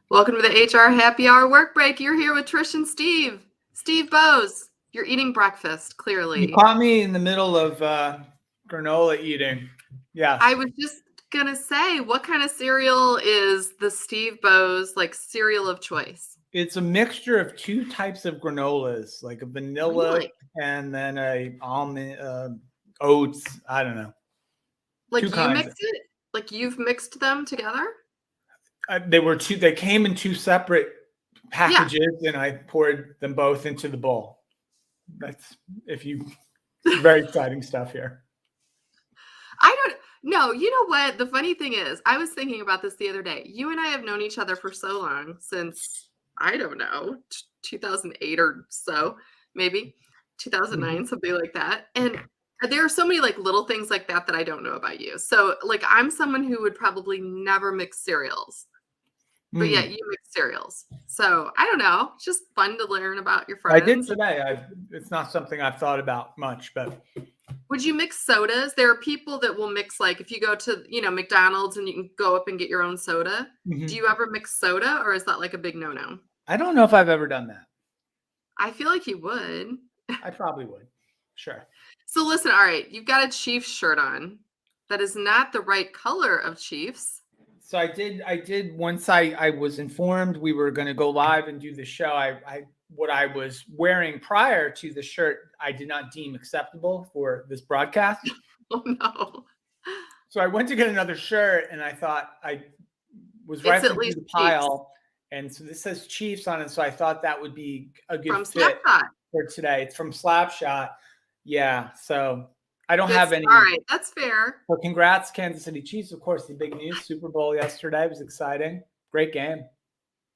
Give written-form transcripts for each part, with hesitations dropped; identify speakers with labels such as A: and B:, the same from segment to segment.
A: Welcome to the HR Happy Hour Work Break. You're here with Trish and Steve. Steve Bose, you're eating breakfast,
B: You
A: clearly.
B: caught me in the middle of granola eating. Yes.
A: I was just going to say, what kind of cereal is the Steve Bose, cereal of choice?
B: It's a mixture of two types of granolas, like a vanilla
A: Really?
B: and then a almond oats. I don't know. Two
A: Like you
B: kinds.
A: mix it? Like you've mixed them together?
B: They were two. They came in two separate
A: Yeah.
B: packages, and I poured them both into the bowl. That's very exciting stuff here.
A: I don't know. You know what? The funny thing is, I was thinking about this the other day. You and I have known each other for so long, since, I don't know, 2008 or so, maybe 2009, something like that. And there are so many little things like that that I don't know about you. So I'm someone who would probably never mix cereals, but yet
B: Mm.
A: you mix cereals. So I don't know. It's just fun to learn about your
B: I did
A: friends.
B: today. It's not something I've thought about much, but
A: Would you mix sodas? There are people that will mix, if you go to, McDonald's and you can go up and get your own soda. Do
B: Mhm.
A: you ever mix soda, or is that a big no-no?
B: I don't know if I've ever done that.
A: I feel like you would.
B: I probably would. Sure.
A: So listen, all right, you've got a Chiefs shirt on. That is not the right color of Chiefs.
B: So I did once I was informed we were going to go live and do the show. What I was wearing prior to the shirt I did not deem acceptable for this broadcast.
A: Oh no.
B: So I went to get another shirt and I thought I was
A: It's at
B: rifling through
A: least
B: the
A: Chiefs
B: pile, and so this says Chiefs on it. So I thought that would be a good
A: from
B: fit
A: Snapchat.
B: for today. It's from Slapshot. Yeah. So I don't
A: Good.
B: have
A: All
B: any.
A: right, that's fair.
B: Well, congrats, Kansas City Chiefs. Of course, the big news Super Bowl yesterday was exciting. Great game.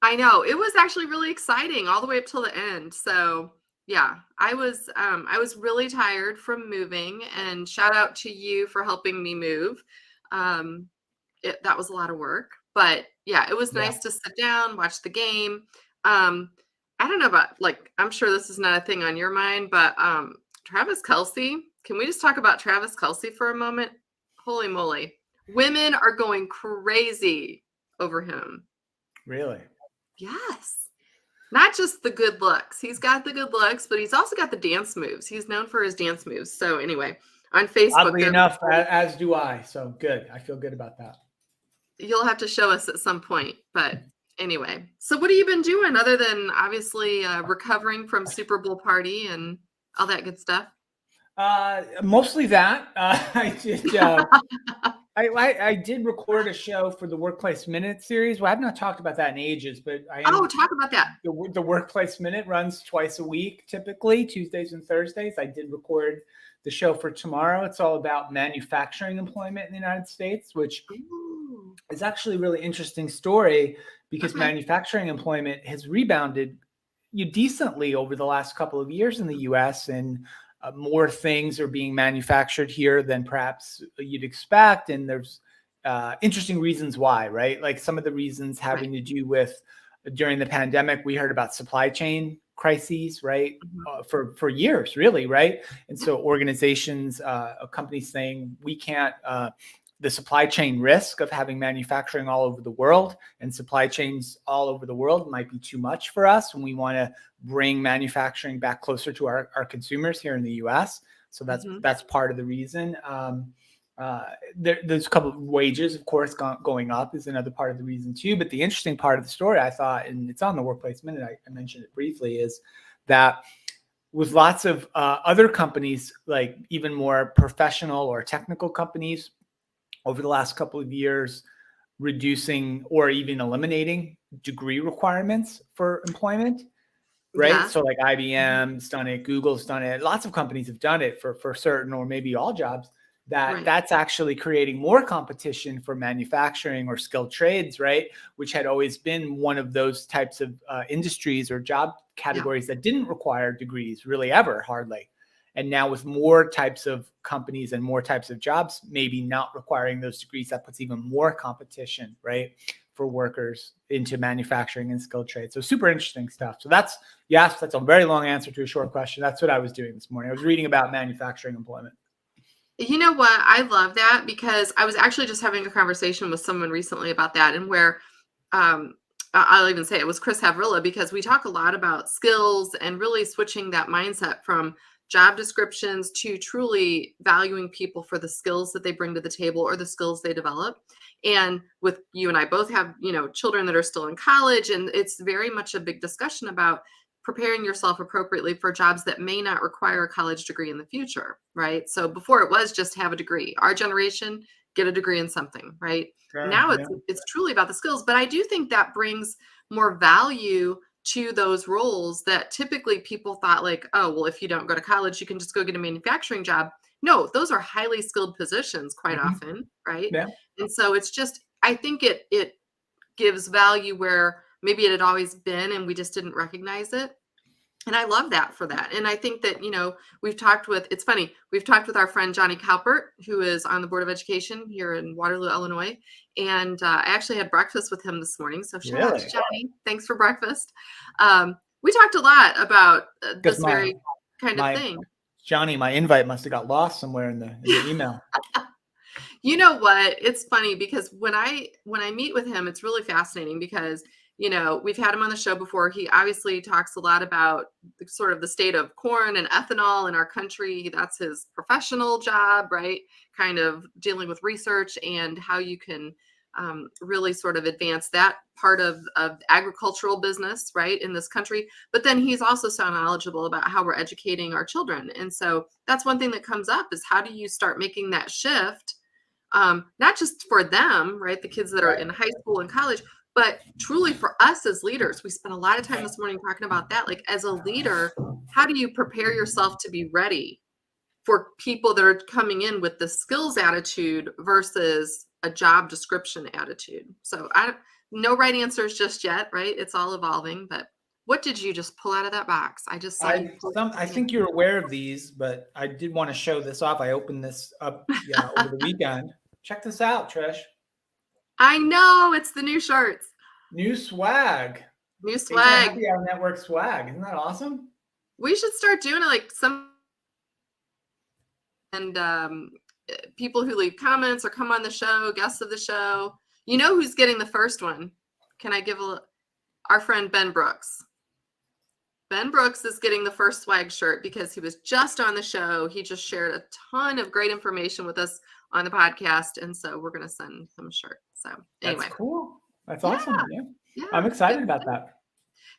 A: I know. It was actually really exciting all the way up till the end. So yeah, I was really tired from moving, and shout out to you for helping me move. Um that was a lot of work, but yeah, it was
B: Yeah.
A: nice to sit down, watch the game. Um I don't know about, I'm sure this is not a thing on your mind, but Travis Kelce, can we just talk about Travis Kelce for a moment? Holy moly. Women are going crazy over him.
B: Really?
A: Yes. Not just the good looks. He's got the good looks, but he's also got the dance moves. He's known for his dance moves. So anyway, on Facebook,
B: Oddly enough, as do I. So good. I feel good about that.
A: you'll have to show us at some point. But anyway, so what have you been doing other than obviously recovering from Super Bowl party and all that good stuff?
B: Mostly that. I did. I did record a show for the Workplace Minute series. Well, I've not talked about that in ages, but I
A: Oh,
B: am.
A: talk about that.
B: The Workplace Minute runs twice a week, typically Tuesdays and Thursdays. I did record the show for tomorrow. It's all about manufacturing employment in the United States, which
A: Ooh,
B: is actually a really interesting story because
A: okay.
B: manufacturing employment has rebounded decently over the last couple of years in the U.S. and more things are being manufactured here than perhaps you'd expect. And there's interesting reasons why, right? Like some of the reasons having
A: Right.
B: to do with during the pandemic, we heard about supply chain crises, right?
A: Mhm.
B: For years, really, right? And
A: Yeah.
B: so organizations, companies saying we can't. The supply chain risk of having manufacturing all over the world and supply chains all over the world might be too much for us, and we want to bring manufacturing back closer to our consumers here in the U.S. So
A: Mhm.
B: that's part of the reason. There's a couple of wages, of course, going up is another part of the reason too. But the interesting part of the story, I thought, and it's on the Workplace Minute, I mentioned it briefly, is that with lots of other companies, like even more professional or technical companies, over the last couple of years, reducing or even eliminating degree requirements for employment, right?
A: Yeah.
B: So like
A: Mhm.
B: IBM's done it, Google's done it, lots of companies have done it for certain or maybe all jobs.
A: Right.
B: That's actually creating more competition for manufacturing or skilled trades, right? Which had always been one of those types of industries or job
A: Yeah.
B: categories that didn't require degrees really ever, hardly. And now with more types of companies and more types of jobs, maybe not requiring those degrees, that puts even more competition, right, for workers into manufacturing and skilled trades. So super interesting stuff. So that's a very long answer to a short question. That's what I was doing this morning. I was reading about manufacturing employment.
A: You know what? I love that because I was actually just having a conversation with someone recently about that, and where um I'll even say it was Chris Havrilla, because we talk a lot about skills and really switching that mindset from job descriptions to truly valuing people for the skills that they bring to the table or the skills they develop. And with you and I both have, children that are still in college, and it's very much a big discussion about preparing yourself appropriately for jobs that may not require a college degree in the future, right? So before it was just have a degree. Our generation, get a degree in something, right?
B: Sure,
A: Now
B: yeah.
A: it's truly about the skills, but I do think that brings more value to those roles that typically people thought like, oh, well, if you don't go to college, you can just go get a manufacturing job. No, those are highly skilled positions quite
B: Mhm.
A: often, right?
B: Yeah.
A: And so it's just, I think it gives value where maybe it had always been and we just didn't recognize it. And I love that for that. And I think that, it's funny, we've talked with our friend Johnny Calpert, who is on the Board of Education here in Waterloo, Illinois. And I actually had breakfast with him this morning. So shout out to
B: Really?
A: Johnny. Thanks for breakfast. We talked a lot about
B: Because
A: this very kind of
B: my
A: thing.
B: Johnny, my invite must have got lost somewhere in the email.
A: You know what? It's funny because when I meet with him, it's really fascinating because, we've had him on the show before. He obviously talks a lot about sort of the state of corn and ethanol in our country. That's his professional job, right? Kind of dealing with research and how you can really sort of advance that part of agricultural business, right, in this country. But then he's also so knowledgeable about how we're educating our children. And so that's one thing that comes up is how do you start making that shift? Not just for them, right? The kids that are in high school and college, but truly for us as leaders. We spent a lot of time this morning talking about that. Like as a leader, how do you prepare yourself to be ready for people that are coming in with the skills attitude versus a job description attitude? So no right answers just yet, right? It's all evolving, but what did you just pull out of that box? I just saw you.
B: I think you're aware of these, but I did want to show this off. I opened this up over the weekend. Check this out, Trish.
A: I know it's the new shirts.
B: New swag.
A: New
B: HR
A: swag.
B: Happy Hour Network swag. Isn't that awesome?
A: We should start doing it like some and people who leave comments or come on the show, guests of the show. You know who's getting the first one? Can I give our friend Ben Brooks? Ben Brooks is getting the first swag shirt because he was just on the show. He just shared a ton of great information with us on the podcast. And so we're going to send him a shirt. So anyway.
B: That's cool. That's awesome.
A: Yeah.
B: I'm excited about that.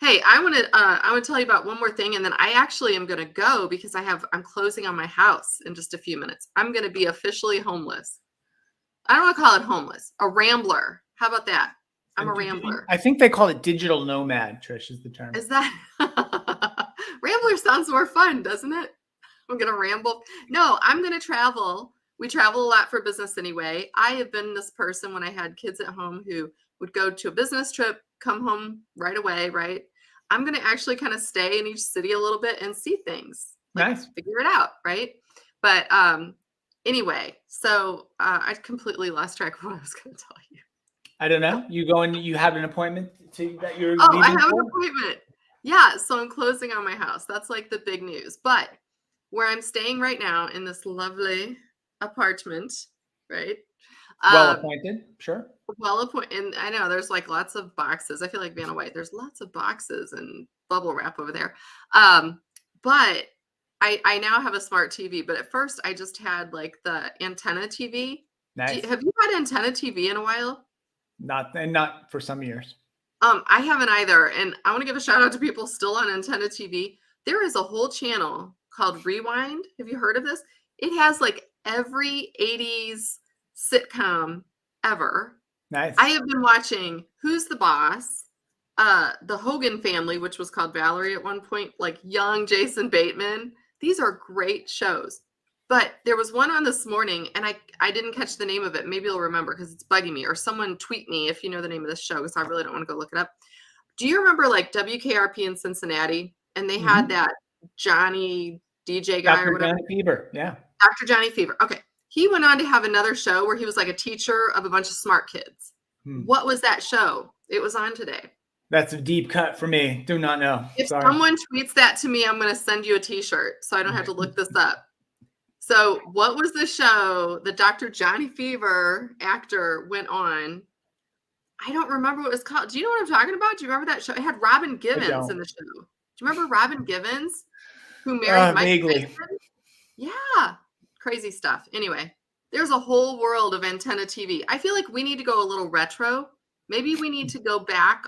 A: Hey, I want to tell you about one more thing. And then I actually am going to go because I'm closing on my house in just a few minutes. I'm going to be officially homeless. I don't want to call it homeless, a rambler. How about that? I'm a rambler.
B: I think they call it digital nomad, Trish, is the term.
A: Is that rambler sounds more fun, doesn't it? I'm going to ramble. No, I'm going to travel. We travel a lot for business anyway. I have been this person when I had kids at home who would go to a business trip, come home right away, right? I'm going to actually kind of stay in each city a little bit and see things.
B: Nice.
A: Figure it out, right? But anyway, so I completely lost track of what I was going to tell you.
B: I don't know. You go and you have an appointment that you're
A: leaving I have
B: for?
A: an appointment. Yeah, so I'm closing on my house. That's like the big news. But where I'm staying right now in this lovely apartment, right?
B: Well appointed, sure.
A: Well appointed. And I know there's like lots of boxes. I feel like Vanna White. There's lots of boxes and bubble wrap over there. But I now have a smart TV. But at first I just had like the antenna TV.
B: Nice.
A: Have you had antenna TV in a while?
B: Not for some years.
A: I haven't either. And I want to give a shout out to people still on antenna TV. There is a whole channel called Rewind. Have you heard of this? It has like every 80s sitcom ever.
B: Nice.
A: I have been watching Who's the Boss, The Hogan Family, which was called Valerie at one point, like young Jason Bateman. These are great shows. But there was one on this morning, and I didn't catch the name of it. Maybe you'll remember because it's bugging me. Or someone tweet me if you know the name of this show, because I really don't want to go look it up. Do you remember like WKRP in Cincinnati? And they had that Johnny DJ guy
B: Dr.
A: or whatever.
B: Johnny Fever, yeah.
A: Dr. Johnny Fever. Okay. He went on to have another show where he was like a teacher of a bunch of smart kids. What was that show? It was on today.
B: That's a deep cut for me. Do not know.
A: If someone tweets that to me, I'm going to send you a t-shirt so I don't have to look this up. So what was the show that Dr. Johnny Fever actor went on? I don't remember what it was called. Do you know what I'm talking about? Do you remember that show? It had Robin Givens in
B: don't.
A: the show. Do you remember Robin Givens, who married Mike
B: Vaguely.
A: Tyson? Yeah, crazy stuff. Anyway, there's a whole world of antenna TV. I feel like we need to go a little retro. Maybe we need to go back.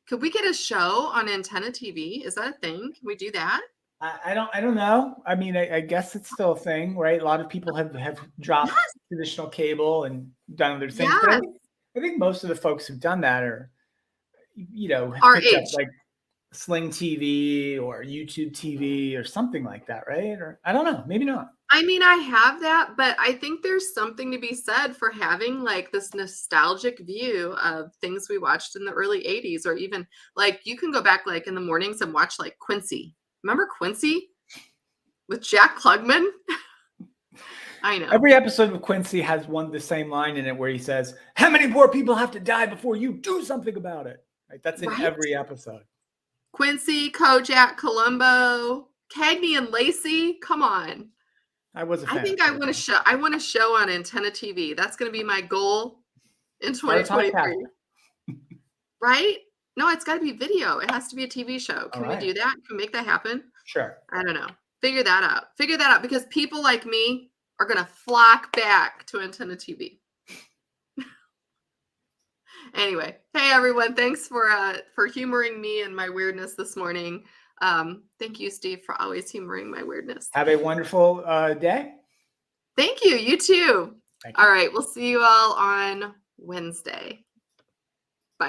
A: Could we get a show on antenna TV? Is that a thing? Can we do that?
B: I don't know. I mean, I guess it's still a thing, right? A lot of people have dropped
A: Yes.
B: traditional cable and done other things, but
A: Yes.
B: I think most of the folks who've done that are, have
A: Our
B: picked up
A: age.
B: like Sling TV or YouTube TV or something like that, right? Or I don't know, maybe not.
A: I mean, I have that, but I think there's something to be said for having like this nostalgic view of things we watched in the early 80s, or even like you can go back like in the mornings and watch like Quincy. Remember Quincy with Jack Klugman? I know.
B: Every episode of Quincy has the same line in it where he says, "How many more people have to die before you do something about it?" Right? That's in every episode.
A: Quincy, Kojak, Columbo, Cagney and Lacey. Come on.
B: I was a fan.
A: I think I want a show on antenna TV. That's going to be my goal in 2023. Right? No, it's got to be video. It has to be a TV show. Can we do that? Can we make that happen?
B: Sure.
A: I don't know. Figure that out because people like me are going to flock back to antenna TV. Anyway, hey everyone, thanks for humoring me and my weirdness this morning. Thank you, Steve, for always humoring my weirdness.
B: Have a wonderful day.
A: Thank you. You too. All right. We'll see you all on Wednesday.